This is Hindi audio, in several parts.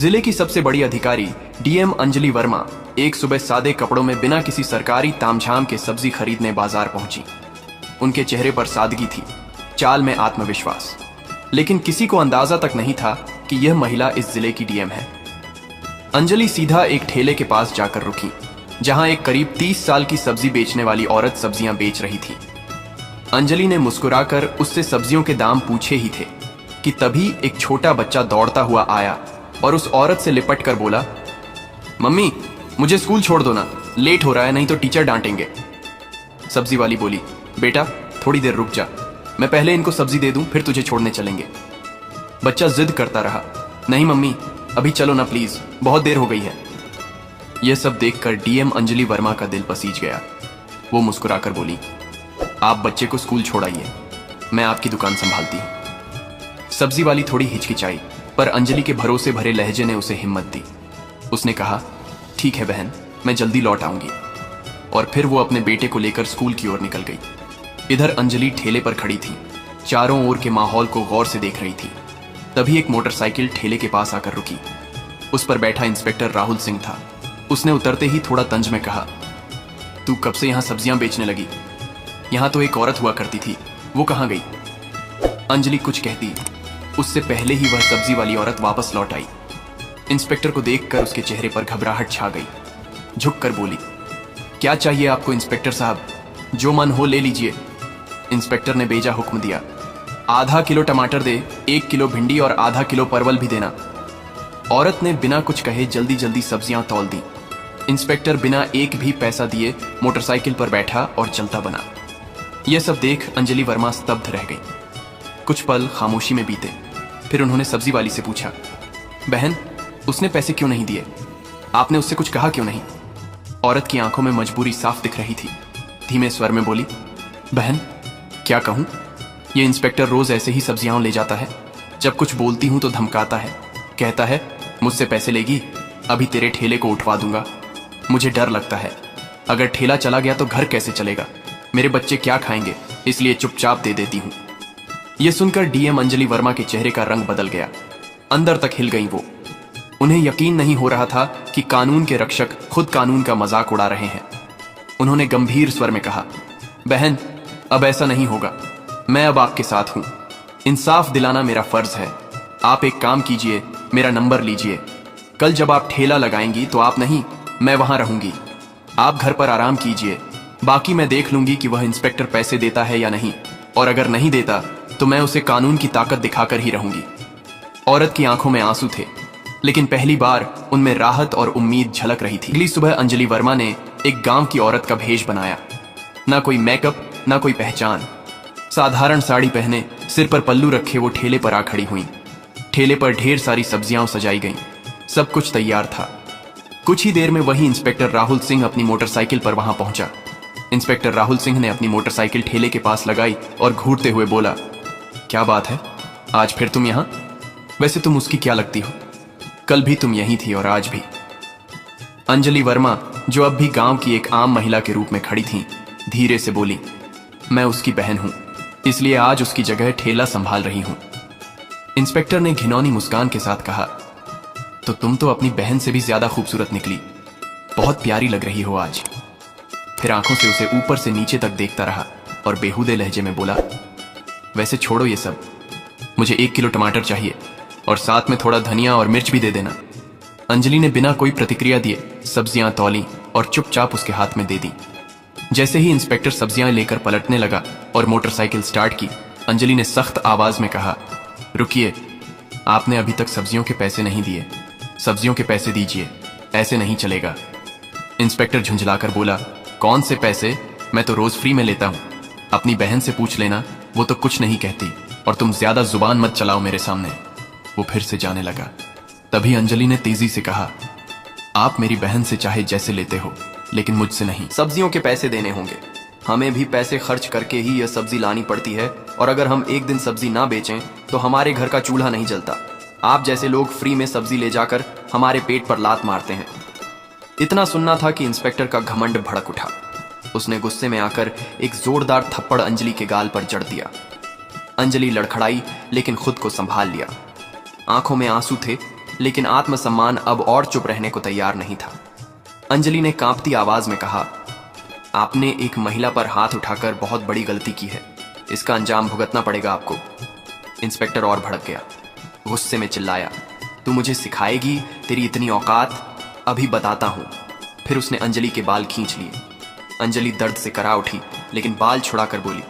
जिले की सबसे बड़ी अधिकारी डीएम अंजलि वर्मा एक सुबह सादे कपड़ों में बिना किसी सरकारी तामझाम के सब्जी खरीदने बाजार पहुंची। उनके चेहरे पर सादगी थी, चाल में आत्मविश्वास, लेकिन किसी को अंदाजा तक नहीं था कि यह महिला इस जिले की डीएम है। अंजलि सीधा एक ठेले के पास जाकर रुकी, जहां एक करीब 30 साल की सब्जी बेचने वाली औरत सब्जियां बेच रही थी। अंजलि ने मुस्कुराकर उससे सब्जियों के दाम पूछे ही थे कि तभी एक छोटा बच्चा दौड़ता हुआ आया और उस औरत से लिपट कर बोला, मम्मी मुझे स्कूल छोड़ दो ना, लेट हो रहा है, नहीं तो टीचर डांटेंगे। सब्जी वाली बोली, बेटा थोड़ी देर रुक जा, मैं पहले इनको सब्जी दे दूं, फिर तुझे छोड़ने चलेंगे। बच्चा जिद करता रहा, नहीं मम्मी अभी चलो ना प्लीज, बहुत देर हो गई है। यह सब देखकर डीएम अंजलि वर्मा का दिल पसीज गया। वो मुस्कुराकर बोली, आप बच्चे को स्कूल छोड़ाइए, मैं आपकी दुकान संभालती हूं। सब्जी वाली थोड़ी हिचकिचाई, पर अंजलि के भरोसे भरे लहजे ने उसे हिम्मत दी। उसने कहा, ठीक है बहन, मैं जल्दी लौट आऊंगी। और फिर वो अपने बेटे को लेकर स्कूल की ओर निकल गई। इधर अंजलि ठेले पर खड़ी थी, चारों ओर के माहौल को गौर से देख रही थी। तभी एक मोटरसाइकिल ठेले के पास आकर रुकी। उस पर बैठा इंस्पेक्टर राहुल सिंह था। उसने उतरते ही थोड़ा तंज में कहा, तू कब से यहां सब्जियां बेचने लगी? यहां तो एक औरत हुआ करती थी, वो कहां गई? अंजलि कुछ कहती, उससे पहले ही वह सब्जी वाली औरत वापस लौट आई। इंस्पेक्टर को देखकर उसके चेहरे पर घबराहट छा गई। झुककर बोली, क्या चाहिए आपको इंस्पेक्टर साहब? जो मन हो ले लीजिए। इंस्पेक्टर ने बेजा हुक्म दिया, आधा किलो टमाटर दे, 1 किलो भिंडी और आधा किलो परवल भी देना। औरत ने बिना कुछ कहे जल्दी जल्दी सब्जियां तौल दी। इंस्पेक्टर बिना एक भी पैसा दिए मोटरसाइकिल पर बैठा और चलता बना। यह सब देख अंजलि वर्मा स्तब्ध रह गई। कुछ पल खामोशी में बीते, फिर उन्होंने सब्जी वाली से पूछा, बहन उसने पैसे क्यों नहीं दिए? आपने उससे कुछ कहा क्यों नहीं? औरत की आंखों में मजबूरी साफ दिख रही थी। धीमे स्वर में बोली, बहन क्या कहूं, ये इंस्पेक्टर रोज ऐसे ही सब्जियां ले जाता है। जब कुछ बोलती हूं तो धमकाता है, कहता है मुझसे पैसे लेगी, अभी तेरे ठेले को उठवा दूंगा। मुझे डर लगता है, अगर ठेला चला गया तो घर कैसे चलेगा, मेरे बच्चे क्या खाएंगे, इसलिए चुपचाप दे देती हूं। यह सुनकर डीएम अंजलि वर्मा के चेहरे का रंग बदल गया। अंदर तक हिल गई वो। उन्हें यकीन नहीं हो रहा था कि कानून के रक्षक खुद कानून का मजाक उड़ा रहे हैं। उन्होंने गंभीर स्वर में कहा, बहन अब ऐसा नहीं होगा, मैं अब आपके साथ हूं। इंसाफ दिलाना मेरा फर्ज है। आप एक काम कीजिए, मेरा नंबर लीजिए। कल जब आप ठेला लगाएंगी तो आप नहीं, मैं वहां रहूंगी। आप घर पर आराम कीजिए, बाकी मैं देख लूंगी कि वह इंस्पेक्टर पैसे देता है या नहीं, और अगर नहीं देता तो मैं उसे कानून की ताकत दिखाकर ही रहूंगी। औरत की आंखों में आंसू थे, लेकिन पहली बार उनमें राहत और उम्मीद झलक रही थी। अगली सुबह अंजलि वर्मा ने एक गांव की औरत का भेष बनाया। ना कोई मेकअप, ना कोई पहचान। साधारण साड़ी पहने, सिर पर पल्लू रखे वो ठेले पर आ खड़ी हुई। ठेले पर ढेर सारी सब्जियां सजाई गईं। सब कुछ तैयार था। कुछ ही देर में वही इंस्पेक्टर राहुल सिंह अपनी मोटरसाइकिल पर वहां पहुंचा। इंस्पेक्टर राहुल सिंह ने अपनी मोटरसाइकिल ठेले के पास लगाई और घूरते हुए बोला, क्या बात है, आज फिर तुम यहां? वैसे तुम उसकी क्या लगती हो? कल भी तुम यहीं थी और आज भी। अंजलि वर्मा, जो अब भी गांव की एक आम महिला के रूप में खड़ी थी, धीरे से बोली, मैं उसकी बहन हूं, इसलिए आज उसकी जगह ठेला संभाल रही हूं। इंस्पेक्टर ने घिनौनी मुस्कान के साथ कहा, तो तुम तो अपनी बहन से भी ज्यादा खूबसूरत निकली, बहुत प्यारी लग रही हो आज। फिर आंखों से उसे ऊपर से नीचे तक देखता रहा और बेहुदे लहजे में बोला, वैसे छोड़ो ये सब, मुझे 1 किलो टमाटर चाहिए और साथ में थोड़ा धनिया और मिर्च भी दे देना। अंजलि ने बिना कोई प्रतिक्रिया दिए सब्जियां तौली और चुपचाप उसके हाथ में दे दी। जैसे ही इंस्पेक्टर सब्जियां लेकर पलटने लगा और मोटरसाइकिल स्टार्ट की, अंजलि ने सख्त आवाज में कहा, रुकिए, आपने अभी तक सब्जियों के पैसे नहीं दिए, सब्जियों के पैसे दीजिए, ऐसे नहीं चलेगा। इंस्पेक्टर झुंझलाकर बोला, कौन से पैसे? मैं तो रोज फ्री में लेता हूं, अपनी बहन से पूछ लेना, वो तो कुछ नहीं कहती, और तुम ज्यादा जुबान मत चलाओ मेरे सामने। वो फिर से जाने लगा। तभी अंजलि ने तेजी से कहा, आप मेरी बहन से चाहे जैसे लेते हो, लेकिन मुझसे नहीं। सब्जियों के पैसे देने होंगे, हमें भी पैसे खर्च करके ही यह सब्जी लानी पड़ती है, और अगर हम एक दिन सब्जी ना बेचें तो हमारे घर का चूल्हा नहीं जलता। आप जैसे लोग फ्री में सब्जी ले जाकर हमारे पेट पर लात मारते हैं। इतना सुनना था कि इंस्पेक्टर का घमंड भड़क उठा। उसने गुस्से में आकर एक जोरदार थप्पड़ अंजलि के गाल पर जड़ दिया। अंजलि लड़खड़ाई, लेकिन खुद को संभाल लिया। आंखों में आंसू थे, लेकिन आत्मसम्मान अब और चुप रहने को तैयार नहीं था। अंजलि ने कांपती आवाज में कहा, आपने एक महिला पर हाथ उठाकर बहुत बड़ी गलती की है, इसका अंजाम भुगतना पड़ेगा आपको। इंस्पेक्टर और भड़क गया, गुस्से में चिल्लाया, तू मुझे सिखाएगी? तेरी इतनी औकात? अभी बताता हूं। फिर उसने अंजलि के बाल खींच लिए। अंजलि दर्द से करा उठी, लेकिन बाल छुड़ाकर बोली,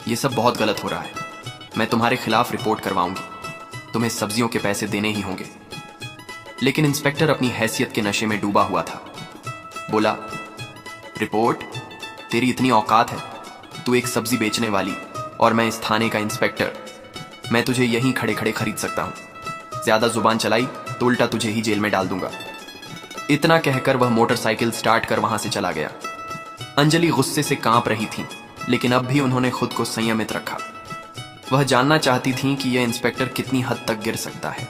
यह सब बहुत गलत हो रहा है, मैं तुम्हारे खिलाफ रिपोर्ट करवाऊंगी, तुम्हें सब्जियों के पैसे देने ही होंगे। लेकिन इंस्पेक्टर अपनी हैसियत के नशे में डूबा हुआ था। बोला, रिपोर्ट? तेरी इतनी औकात है? तू एक सब्जी बेचने वाली और मैं इस थाने का इंस्पेक्टर। मैं तुझे यहीं खड़े खड़े खरीद सकता हूं। ज्यादा जुबान चलाई तो उल्टा तुझे ही जेल में डाल दूंगा। इतना कहकर वह मोटरसाइकिल स्टार्ट कर वहां से चला गया। अंजलि गुस्से से कांप रही थी, लेकिन अब भी उन्होंने खुद को संयमित रखा। वह जानना चाहती थीं कि यह इंस्पेक्टर कितनी हद तक गिर सकता है।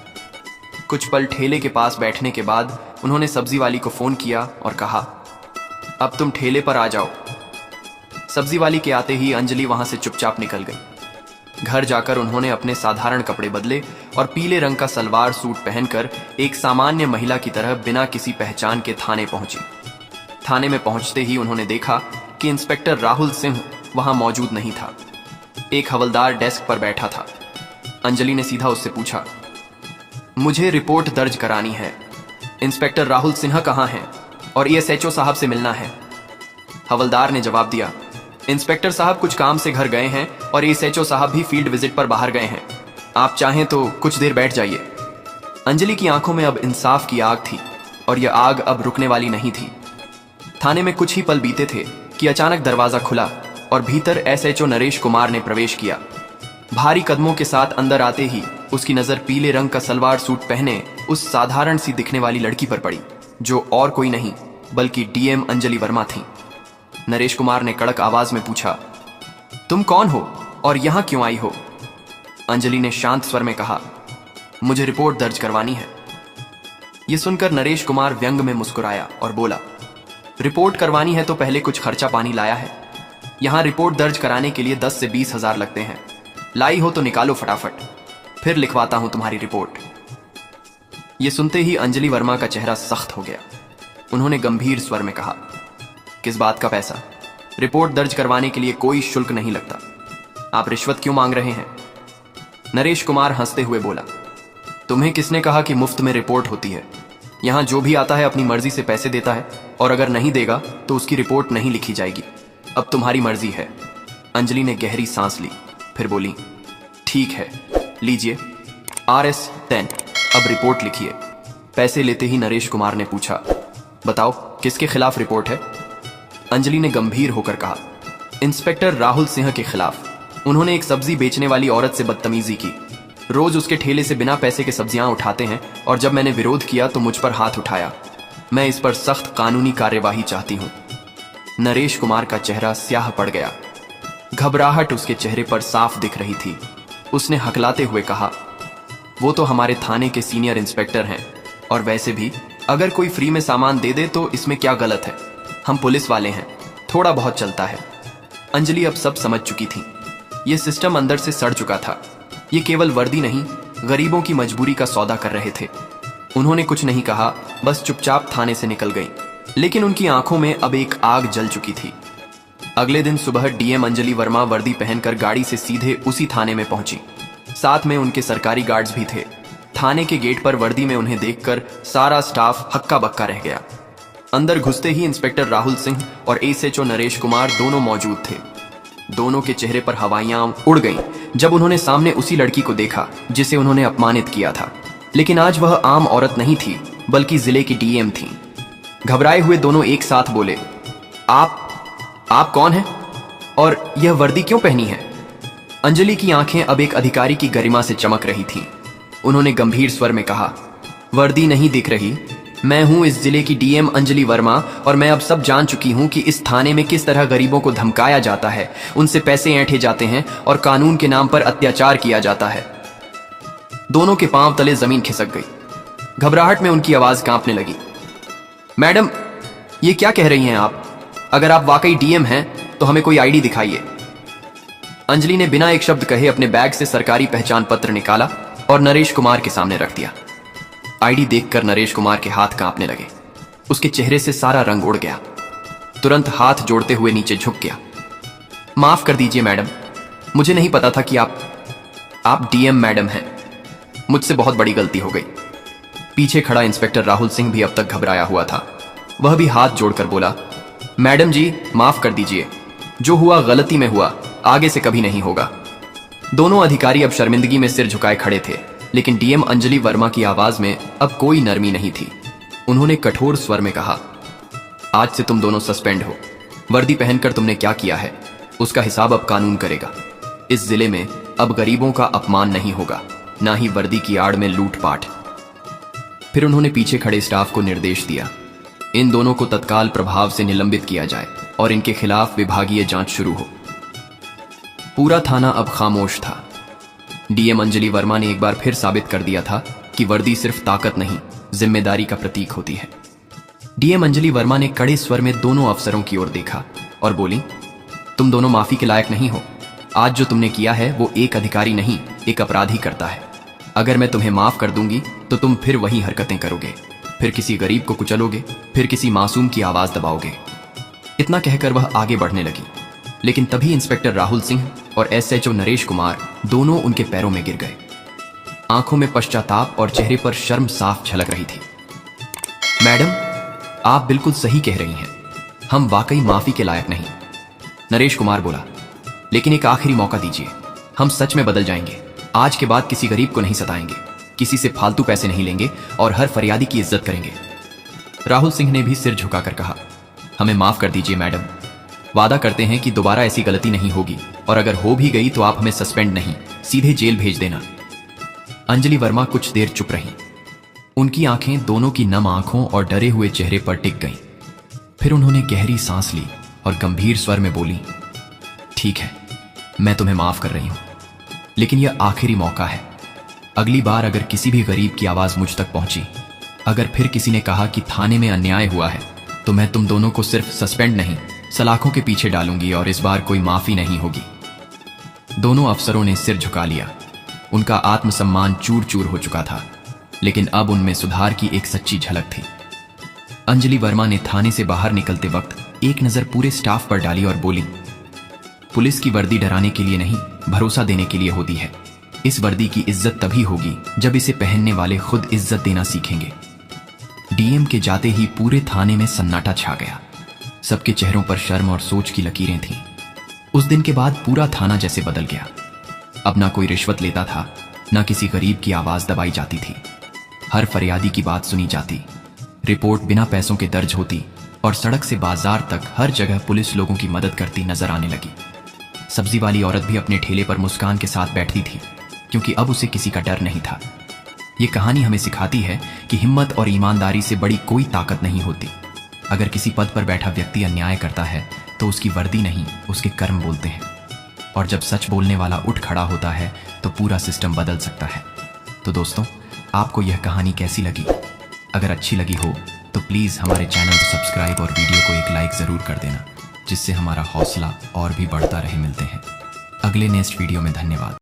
कुछ पल ठेले के पास बैठने के बाद उन्होंने सब्जी वाली को फोन किया और कहा, अब तुम ठेले पर आ जाओ। सब्जी वाली के आते ही अंजलि वहां से चुपचाप निकल गई। घर जाकर उन्होंने अपने साधारण कपड़े बदले और पीले रंग का सलवार सूट पहनकर एक सामान्य महिला की तरह बिना किसी पहचान के थाने पहुंची। थाने में पहुंचते ही उन्होंने देखा कि इंस्पेक्टर राहुल सिंह वहां मौजूद नहीं था। एक हवलदार डेस्क पर बैठा था। अंजलि ने सीधा उससे पूछा, मुझे रिपोर्ट दर्ज करानी है, इंस्पेक्टर राहुल सिन्हा कहाँ हैं और एएसएचओ साहब से मिलना है। हवलदार ने जवाब दिया, इंस्पेक्टर साहब कुछ काम से घर गए हैं और एएसएचओ साहब भी फील्ड विजिट पर बाहर गए हैं, आप चाहें तो कुछ देर बैठ जाइए। अंजलि की आंखों में अब इंसाफ की आग थी और यह आग अब रुकने वाली नहीं थी। थाने में कुछ ही पल बीते थे कि अचानक दरवाजा खुला और भीतर एसएचओ नरेश कुमार ने प्रवेश किया। भारी कदमों के साथ अंदर आते ही उसकी नजर पीले रंग का सलवार सूट पहने उस साधारण सी दिखने वाली लड़की पर पड़ी, जो और कोई नहीं बल्कि डीएम अंजलि वर्मा थी। नरेश कुमार ने कड़क आवाज में पूछा, तुम कौन हो और यहां क्यों आई हो? अंजलि ने शांत स्वर में कहा, मुझे रिपोर्ट दर्ज करवानी है। यह सुनकर नरेश कुमार व्यंग में मुस्कुराया और बोला, रिपोर्ट करवानी है तो पहले कुछ खर्चा पानी लाया है? यहां रिपोर्ट दर्ज कराने के लिए 10 से 20 हजार लगते हैं, लाई हो तो निकालो फटाफट, फिर लिखवाता हूं तुम्हारी रिपोर्ट। यह सुनते ही अंजलि वर्मा का चेहरा सख्त हो गया। उन्होंने गंभीर स्वर में कहा, किस बात का पैसा? रिपोर्ट दर्ज करवाने के लिए कोई शुल्क नहीं लगता, आप रिश्वत क्यों मांग रहे हैं? नरेश कुमार हंसते हुए बोला, तुम्हें किसने कहा कि मुफ्त में रिपोर्ट होती है? यहां जो भी आता है अपनी मर्जी से पैसे देता है और अगर नहीं देगा तो उसकी रिपोर्ट नहीं लिखी जाएगी। अब तुम्हारी मर्जी है। अंजलि ने गहरी सांस ली, फिर बोली, ठीक है, लीजिए RS10, अब रिपोर्ट लिखिए। पैसे लेते ही नरेश कुमार ने पूछा, बताओ किसके खिलाफ रिपोर्ट है? अंजलि ने गंभीर होकर कहा, इंस्पेक्टर राहुल सिंह के खिलाफ। उन्होंने एक सब्जी बेचने वाली औरत से बदतमीजी की, रोज उसके ठेले से बिना पैसे के सब्जियां उठाते हैं और जब मैंने विरोध किया तो मुझ पर हाथ उठाया। मैं इस पर सख्त कानूनी कार्यवाही चाहती हूं। नरेश कुमार का चेहरा स्याह पड़ गया। घबराहट उसके चेहरे पर साफ दिख रही थी। उसने हकलाते हुए कहा, वो तो हमारे थाने के सीनियर इंस्पेक्टर हैं और वैसे भी अगर कोई फ्री में सामान दे दे तो इसमें क्या गलत है? हम पुलिस वाले हैं, थोड़ा बहुत चलता है। अंजलि अब सब समझ चुकी थी। यह सिस्टम अंदर से सड़ चुका था। ये केवल वर्दी नहीं, गरीबों की मजबूरी का सौदा कर रहे थे। उन्होंने कुछ नहीं कहा, बस चुपचाप थाने से निकल गईं। लेकिन उनकी आंखों में अब एक आग जल चुकी थी। अगले दिन सुबह डीएम अंजलि वर्मा वर्दी पहनकर गाड़ी से सीधे उसी थाने में पहुंची। साथ में उनके सरकारी गार्ड्स भी थे। थाने के गेट पर वर्दी में उन्हें देखकर सारा स्टाफ हक्का बक्का रह गया। अंदर घुसते ही इंस्पेक्टर राहुल सिंह और एसएचओ नरेश कुमार दोनों मौजूद थे। दोनों के चेहरे पर हवाइयां उड़ गईं जब उन्होंने सामने उसी लड़की को देखा जिसे उन्होंने अपमानित किया था। लेकिन आज वह आम औरत नहीं थी बल्कि जिले की डीएम थी। घबराए हुए दोनों एक साथ बोले, आप कौन हैं और यह वर्दी क्यों पहनी है? अंजलि की आंखें अब एक अधिकारी की गरिमा से चमक रही थीं। उन्होंने गंभीर स्वर में कहा, वर्दी नहीं दिख रही? मैं हूं इस जिले की डीएम अंजलि वर्मा और मैं अब सब जान चुकी हूं कि इस थाने में किस तरह गरीबों को धमकाया जाता है, उनसे पैसे ऐंठे जाते हैं और कानून के नाम पर अत्याचार किया जाता है। दोनों के पांव तले जमीन खिसक गई। घबराहट में उनकी आवाज कांपने लगी। मैडम, ये क्या कह रही हैं आप? अगर आप वाकई डीएम हैं तो हमें कोई आईडी दिखाइए। अंजलि ने बिना एक शब्द कहे अपने बैग से सरकारी पहचान पत्र निकाला और नरेश कुमार के सामने रख दिया। आईडी देखकर नरेश कुमार के हाथ कांपने लगे। उसके चेहरे से सारा रंग उड़ गया। तुरंत हाथ जोड़ते हुए नीचे झुक गया। माफ कर दीजिए मैडम, मुझे नहीं पता था कि आप डीएम मैडम हैं। मुझसे बहुत बड़ी गलती हो गई। पीछे खड़ा इंस्पेक्टर राहुल सिंह भी अब तक घबराया हुआ था। वह भी हाथ जोड़कर बोला, मैडम जी माफ कर दीजिए, जो हुआ गलती में हुआ, आगे से कभी नहीं होगा। दोनों अधिकारी अब शर्मिंदगी में सिर झुकाए खड़े थे, लेकिन डीएम अंजलि वर्मा की आवाज में अब कोई नरमी नहीं थी। उन्होंने कठोर स्वर में कहा, आज से तुम दोनों सस्पेंड हो। वर्दी पहनकर तुमने क्या किया है उसका हिसाब अब कानून करेगा। इस जिले में अब गरीबों का अपमान नहीं होगा, ना ही वर्दी की आड़ में लूटपाट। फिर उन्होंने पीछे खड़े स्टाफ को निर्देश दिया, इन दोनों को तत्काल प्रभाव से निलंबित किया जाए और इनके खिलाफ विभागीय जांच शुरू हो। पूरा थाना अब खामोश था। डीएम अंजलि वर्मा ने एक बार फिर साबित कर दिया था कि वर्दी सिर्फ ताकत नहीं, जिम्मेदारी का प्रतीक होती है। डीएम अंजलि वर्मा ने कड़े स्वर में दोनों अफसरों की ओर देखा और बोली, तुम दोनों माफी के लायक नहीं हो। आज जो तुमने किया है वो एक अधिकारी नहीं, एक अपराधी करता है। अगर मैं तुम्हें माफ कर दूंगी तो तुम फिर वही हरकतें करोगे, फिर किसी गरीब को कुचलोगे, फिर किसी मासूम की आवाज दबाओगे। इतना कहकर वह आगे बढ़ने लगी, लेकिन तभी इंस्पेक्टर राहुल सिंह और एसएचओ नरेश कुमार दोनों उनके पैरों में गिर गए। आंखों में पश्चाताप और चेहरे पर शर्म साफ झलक रही थी। मैडम, आप बिल्कुल सही कह रही हैं, हम वाकई माफी के लायक नहीं। नरेश कुमार बोला, लेकिन एक आखिरी मौका दीजिए, हम सच में बदल जाएंगे। आज के बाद किसी गरीब को नहीं सताएंगे, किसी से फालतू पैसे नहीं लेंगे और हर फरियादी की इज्जत करेंगे। राहुल सिंह ने भी सिर झुकाकर कहा, हमें माफ कर दीजिए मैडम, वादा करते हैं कि दोबारा ऐसी गलती नहीं होगी, और अगर हो भी गई तो आप हमें सस्पेंड नहीं, सीधे जेल भेज देना। अंजलि वर्मा कुछ देर चुप रहीं। उनकी आंखें दोनों की नम आंखों और डरे हुए चेहरे पर टिक गईं। फिर उन्होंने गहरी सांस ली और गंभीर स्वर में बोली, ठीक है, मैं तुम्हें माफ कर रही हूं, लेकिन यह आखिरी मौका है। अगली बार अगर किसी भी गरीब की आवाज मुझ तक पहुंची, अगर फिर किसी ने कहा कि थाने में अन्याय हुआ है, तो मैं तुम दोनों को सिर्फ सस्पेंड नहीं, सलाखों के पीछे डालूंगी और इस बार कोई माफी नहीं होगी। दोनों अफसरों ने सिर झुका लिया। उनका आत्मसम्मान चूर चूर हो चुका था, लेकिन अब उनमें सुधार की एक सच्ची झलक थी। अंजलि वर्मा ने थाने से बाहर निकलते वक्त एक नजर पूरे स्टाफ पर डाली और बोली, पुलिस की वर्दी डराने के लिए नहीं, भरोसा देने के लिए होती है। इस वर्दी की इज्जत तभी होगी जब इसे पहनने वाले खुद इज्जत देना सीखेंगे। डीएम के जाते ही पूरे थाने में सन्नाटा छा गया। सबके चेहरों पर शर्म और सोच की लकीरें थीं। उस दिन के बाद पूरा थाना जैसे बदल गया। अब ना कोई रिश्वत लेता था, ना किसी गरीब की आवाज दबाई जाती थी। हर फरियादी की बात सुनी जाती, रिपोर्ट बिना पैसों के दर्ज होती और सड़क से बाजार तक हर जगह पुलिस लोगों की मदद करती नजर आने लगी। सब्जी वाली औरत भी अपने ठेले पर मुस्कान के साथ बैठती थी, क्योंकि अब उसे किसी का डर नहीं था। ये कहानी हमें सिखाती है कि हिम्मत और ईमानदारी से बड़ी कोई ताकत नहीं होती। अगर किसी पद पर बैठा व्यक्ति अन्याय करता है तो उसकी वर्दी नहीं, उसके कर्म बोलते हैं। और जब सच बोलने वाला उठ खड़ा होता है तो पूरा सिस्टम बदल सकता है। तो दोस्तों, आपको यह कहानी कैसी लगी? अगर अच्छी लगी हो तो प्लीज़ हमारे चैनल को सब्सक्राइब और वीडियो को एक लाइक ज़रूर कर देना, जिससे हमारा हौसला और भी बढ़ता रहे। मिलते हैं अगले नेक्स्ट वीडियो में। धन्यवाद।